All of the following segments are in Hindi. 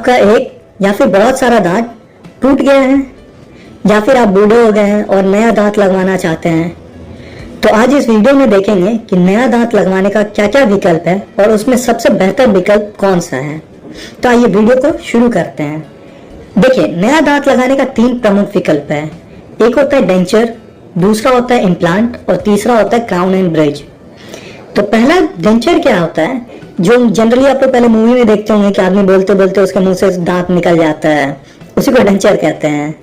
आपका एक या फिर बहुत सारा दांत टूट गया है, या फिर आप बूढ़े हो गए हैं और नया दांत लगवाना चाहते हैं, तो आज इस वीडियो में देखेंगे कि नया दांत लगवाने का क्या क्या विकल्प है और उसमें सबसे बेहतर विकल्प कौन सा है। तो आइए वीडियो को शुरू करते हैं। देखिए, नया दांत लगाने का 3 प्रमुख विकल्प है। एक होता है डेंचर, दूसरा होता है इम्प्लांट और तीसरा होता है क्राउन एंड ब्रिज। तो पहला डेंचर क्या होता है, जो जनरली आप लोग पहले मूवी में देखते होंगे कि आदमी बोलते बोलते उसके मुंह से दांत निकल जाता है, उसी को डेंचर कहते हैं।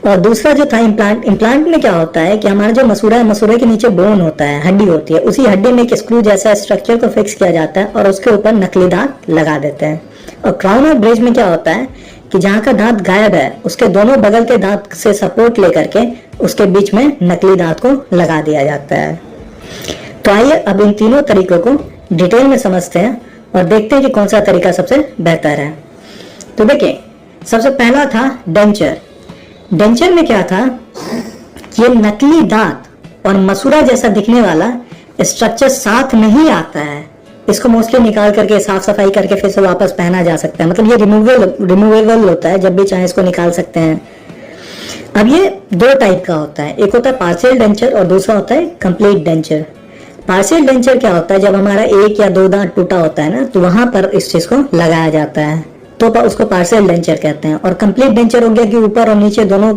और दूसरा जो था इम्प्लांट। इम्प्लांट में क्या होता है कि हमारा जो मसूड़ा है, मसूड़े के नीचे बोन होता है, हड्डी होती है, उसी हड्डी में एक स्क्रू जैसा स्ट्रक्चर को फिक्स किया जाता है और उसके ऊपर नकली दांत लगा देते हैं। और क्राउन और ब्रिज में क्या होता है कि जहाँ का दांत गायब है उसके दोनों बगल के दांत से सपोर्ट लेकर के उसके बीच में नकली दांत को लगा दिया जाता है। तो आइए अब इन तीनों तरीकों को डिटेल में समझते हैं और देखते हैं कि कौन सा तरीका सबसे बेहतर है। तो देखिए, सबसे पहला था डेंचर। डेंचर में क्या था, ये नकली दांत और मसूड़ा जैसा दिखने वाला स्ट्रक्चर साथ नहीं आता है। इसको मोस्टली निकाल करके साफ सफाई करके फिर से वापस पहना जा सकता है, मतलब ये रिमूवेबल होता है, जब भी चाहे इसको निकाल सकते हैं। अब ये 2 टाइप का होता है, एक होता है पार्शियल डेंचर और दूसरा होता है कंप्लीट डेंचर। पार्शियल डेंचर क्या होता है, जब हमारा 1 या 2 दांत टूटा होता है ना, तो वहां पर इस चीज को लगाया जाता है, तो उसको पार्शियल डेंचर कहते हैं। और कंप्लीट डेंचर हो गया कि ऊपर और नीचे दोनों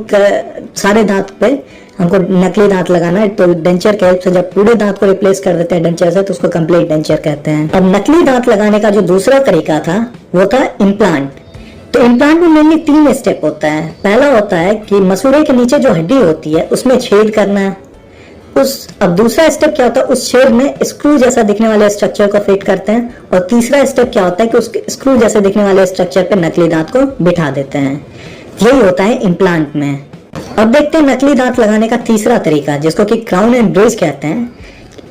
सारे दांत पे हमको नकली दांत लगाना है, तो डेंचर के हेल्प से जब पूरे दांत को रिप्लेस कर देते हैं डेंचर से, तो उसको कंप्लीट डेंचर कहते हैं। अब नकली दांत लगाने का जो दूसरा तरीका था वो था इम्प्लांट। तो इम्प्लांट में मेनली 3 स्टेप होता है। पहला होता है कि मसूड़े के नीचे जो हड्डी होती है उसमें छेद करना है। अब दूसरा स्टेप क्या होता है, उस छेद में स्क्रू जैसा दिखने वाले स्ट्रक्चर को फिट करते हैं। और तीसरा स्टेप क्या होता है कि उस स्क्रू जैसे दिखने वाले स्ट्रक्चर पे नकली दांत को बिठा देते हैं। यही होता है इम्प्लांट में। अब देखते हैं नकली दांत लगाने का तीसरा तरीका, जिसको कि क्राउन एंड ब्रिज कहते हैं।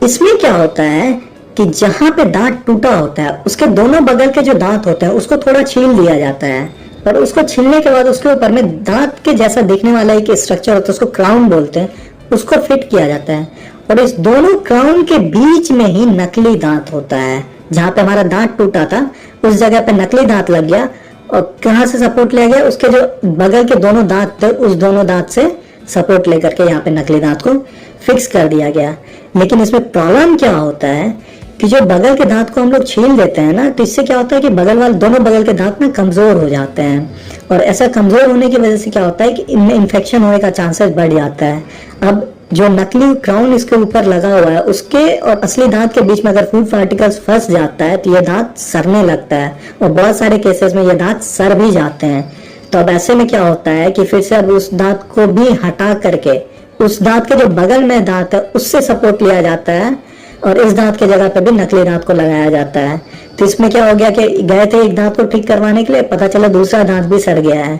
इसमें क्या होता है कि जहां पे दांत टूटा होता है उसके दोनों बगल के जो दांत होते हैं उसको थोड़ा छील दिया जाता है, और उसको छीलने के बाद उसके ऊपर में दांत के जैसा दिखने वाला एक स्ट्रक्चर होता है, उसको क्राउन बोलते हैं, उसको फिट किया जाता है। और इस दोनों क्राउन के बीच में ही नकली दांत होता है। जहां पे हमारा दांत टूटा था उस जगह पे नकली दांत लग गया, और कहां से सपोर्ट लिया गया, उसके जो बगल के दोनों दांत थे उस दोनों दांत से सपोर्ट लेकर के यहाँ पे नकली दांत को फिक्स कर दिया गया। लेकिन इसमें प्रॉब्लम क्या होता है कि जो बगल के दांत को हम लोग छील देते हैं ना, तो इससे क्या होता है कि दोनों बगल के दांत ना कमजोर हो जाते हैं, और ऐसा कमजोर होने की वजह से क्या होता है कि इनमें इन्फेक्शन होने का चांसेस बढ़ जाता है। अब जो नकली क्राउन इसके ऊपर लगा हुआ है उसके और असली दांत के बीच में अगर फूड पार्टिकल्स फंस जाता है तो ये दांत सड़ने लगता है, और बहुत सारे केसेस में ये दांत सड़ भी जाते हैं। तो अब ऐसे में क्या होता है कि फिर से अब उस दांत को भी हटा करके उस दांत के जो बगल में दांत है उससे सपोर्ट लिया जाता है, और इस दांत के जगह पे भी नकली दांत को लगाया जाता है। तो इसमें क्या हो गया कि गए थे एक दांत को ठीक करवाने के लिए, पता चला दूसरा दांत भी सड़ गया है।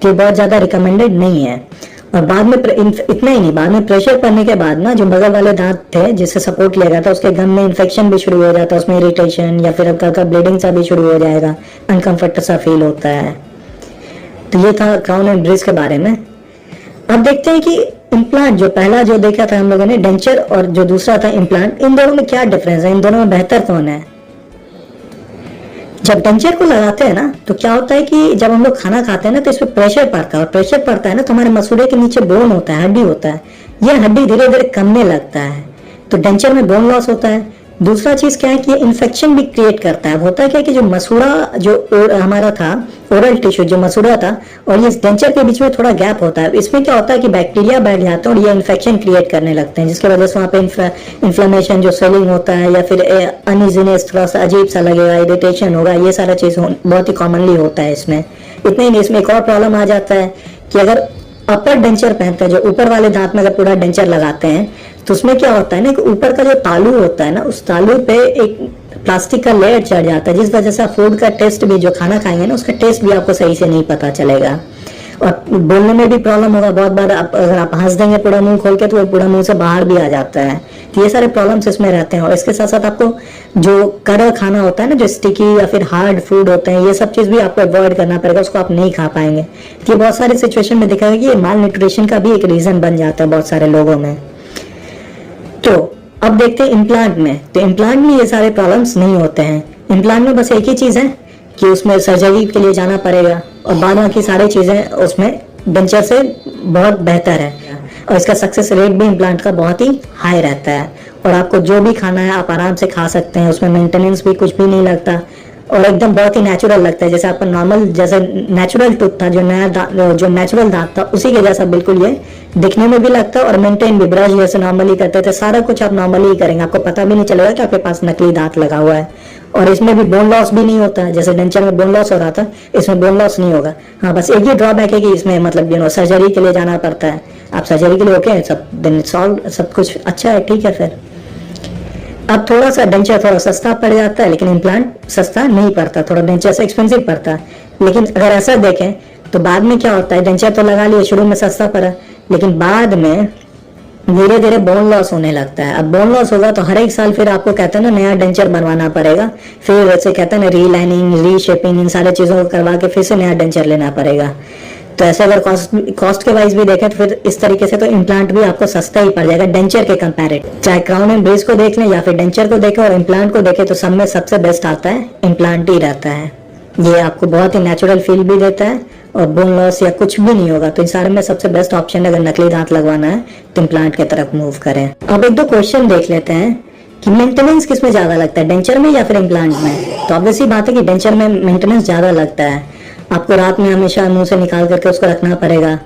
तो बहुत ज्यादा रिकमेंडेड नहीं है। और बाद में इतना ही नहीं, बाद में प्रेशर पड़ने के बाद ना जो बगल वाले दांत थे जिससे सपोर्ट लिया गया था उसके गम में इन्फेक्शन भी शुरू हो जाता है, उसमें इरिटेशन या फिर हल्का ब्लीडिंग सा भी शुरू हो जाएगा, अनकंफर्ट सा फील होता है। तो ये था क्राउन एंड ब्रिज के बारे में। अब देखते हैं कि इम्प्लांट, जो पहला जो देखा था हम लोगों ने डेंचर और जो दूसरा था इम्प्लांट, इन दोनों में क्या डिफरेंस है, इन दोनों में बेहतर कौन है। जब डेंचर को लगाते हैं ना तो क्या होता है कि जब हम लोग खाना खाते हैं ना तो इसमें प्रेशर पड़ता है, और प्रेशर पड़ता है ना तो हमारे मसूड़े के नीचे बोन होता है, हड्डी होता है, यह हड्डी धीरे धीरे कमने लगता है, तो डेंचर में बोन लॉस होता है। दूसरा चीज क्या है कि ये इन्फेक्शन भी क्रिएट करता है। होता है क्या कि जो मसूड़ा जो हमारा था, ओरल टिश्यू जो मसूड़ा था और ये डेंचर के बीच में थोड़ा गैप होता है, इसमें क्या होता है कि बैक्टीरिया बैठ जाते हैं और ये इन्फेक्शन क्रिएट करने लगते हैं, जिसकी वजह से वहाँ पे इन्फ्लेमेशन जो स्वेलिंग होता है या फिर अनइजीनेस, थोड़ा सा अजीब सा लगेगा, इरिटेशन होगा, ये सारा चीज बहुत ही कॉमनली होता है इसमें। इतना ही नहीं, इसमें एक और प्रॉब्लम आ जाता है कि अगर अपर डेंचर पहनते हैं, जो ऊपर वाले दांत में अगर पूरा डेंचर लगाते हैं, तो उसमें क्या होता है ना कि ऊपर का जो तालू होता है ना, उस तालू पे एक प्लास्टिक का लेयर चढ़ जाता है, जिस वजह से फूड का टेस्ट भी, जो खाना खाएंगे ना उसका टेस्ट भी आपको सही से नहीं पता चलेगा, और बोलने में भी प्रॉब्लम होगा। बहुत बार अगर आप हंस देंगे पूरा मुंह खोल के तो वो पूरा मुंह से बाहर भी आ जाता है। तो ये सारे प्रॉब्लम्स इसमें रहते हैं। और इसके साथ साथ आपको जो कड़ा खाना होता है ना, जो स्टिकी या फिर हार्ड फूड होते हैं, ये सब चीज भी आपको अवॉइड करना पड़ेगा, उसको आप नहीं खा पाएंगे। तो ये बहुत सारे सिचुएशन में देखा है कि ये माल न्यूट्रिशन का भी एक रीजन बन जाता है बहुत सारे लोगों में। तो अब देखते हैं इम्प्लांट में। तो इम्प्लांट में ये सारे प्रॉब्लम्स नहीं होते हैं। इम्प्लांट में बस एक ही चीज है कि उसमें सर्जरी के लिए जाना पड़ेगा, और बाद बाकी सारी चीज़ें उसमें डेंचर से बहुत बेहतर है, और इसका सक्सेस रेट भी इम्प्लांट का बहुत ही हाई रहता है। और आपको जो भी खाना है आप आराम से खा सकते हैं, उसमें मेंटेनेंस भी कुछ भी नहीं लगता, और एकदम बहुत ही नेचुरल लगता है, जैसे आपका नॉर्मल जैसे नेचुरल टूथ था, जो नेचुरल दांत था उसी के जैसा बिल्कुल ये दिखने में भी लगता है, और मेंटेन भी ब्रश जैसे नॉर्मली करते थे सारा कुछ आप नॉर्मली ही करेंगे, आपको पता भी नहीं चलेगा कि आपके पास नकली दांत लगा हुआ है। और इसमें भी बोन लॉस भी नहीं होता है, जैसे डेंचर में बोन लॉस हो रहा था, इसमें बोन लॉस नहीं होगा। हाँ, बस एक ही ड्रॉबैक है कि इसमें मतलब सर्जरी के लिए जाना पड़ता है। आप सर्जरी के लिए ओके, सब कुछ अच्छा है, ठीक है। फिर अब थोड़ा सा डेंचर थोड़ा सस्ता पड़ जाता है, लेकिन इम्प्लांट सस्ता नहीं पड़ता, थोड़ा डेंचर से एक्सपेंसिव पड़ता है। लेकिन अगर ऐसा देखें तो बाद में क्या होता है, डेंचर तो लगा लिए, शुरू में सस्ता पड़ा, लेकिन बाद में धीरे धीरे बोन लॉस होने लगता है। अब बोन लॉस होगा तो हर एक साल फिर आपको कहते हैं ना नया डेंचर बनवाना पड़ेगा, फिर वैसे कहते हैं ना रीलाइनिंग, रीशेपिंग, इन सारे चीज़ों को करवा के फिर से नया डेंचर लेना पड़ेगा। तो ऐसे अगर कॉस्ट के वाइज भी देखें तो फिर इस तरीके से तो इम्प्लांट भी आपको सस्ता ही पड़ जाएगा डेंचर के कंपैरेटिव। चाहे क्राउन एंड ब्रेस को देख लें या फिर डेंचर को देखें और इम्प्लांट को देखें, तो सब में सबसे बेस्ट आता है इम्प्लांट ही रहता है। ये आपको बहुत ही नेचुरल फील भी देता है, और बोन लॉस या कुछ भी नहीं होगा। तो इन सारे में सबसे बेस्ट ऑप्शन अगर नकली दांत लगवाना है तो इम्प्लांट की तरफ मूव करें। अब एक दो क्वेश्चन देख लेते हैं कि मेंटेनेंस किस में ज्यादा लगता है, डेंचर में या फिर इम्प्लांट में। तो ऑब्वियसली बात है कि डेंचर में मेंटेनेंस ज्यादा लगता है, आपको रात में हमेशा मुंह से निकाल करके उसको रखना पड़ेगा,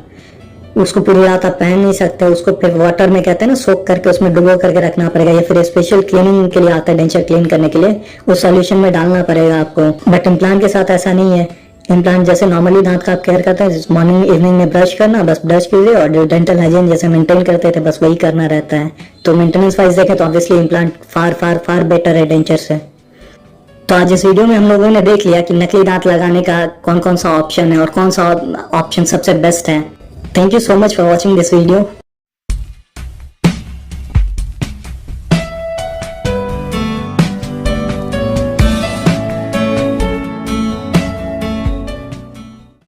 उसको पूरी रात आप पहन नहीं सकते, उसको फिर वाटर में कहते हैं ना सोक करके उसमें डुबो करके रखना पड़ेगा, या फिर स्पेशल क्लीनिंग के लिए आता है डेंचर क्लीन करने के लिए, उस सॉल्यूशन में डालना पड़ेगा आपको। बट इम्प्लांट के साथ ऐसा नहीं है। इम्प्लांट जैसे नॉर्मली दांत का आप केयर करते हैं, मॉर्निंग इवनिंग में ब्रश करना, बस ब्रश कीजिए, और जो डेंटल हाइजीन जैसे मेंटेन करते थे बस वही करना रहता है। तो मेंटेनेंस वाइज देखें तो ऑब्वियसली इम्प्लांट फार फार फार बेटर है डेंचर से। तो आज इस वीडियो में हम लोगों ने देख लिया कि नकली दांत लगाने का कौन कौन सा ऑप्शन है और कौन सा ऑप्शन सबसे बेस्ट है। Thank you so much for watching this video.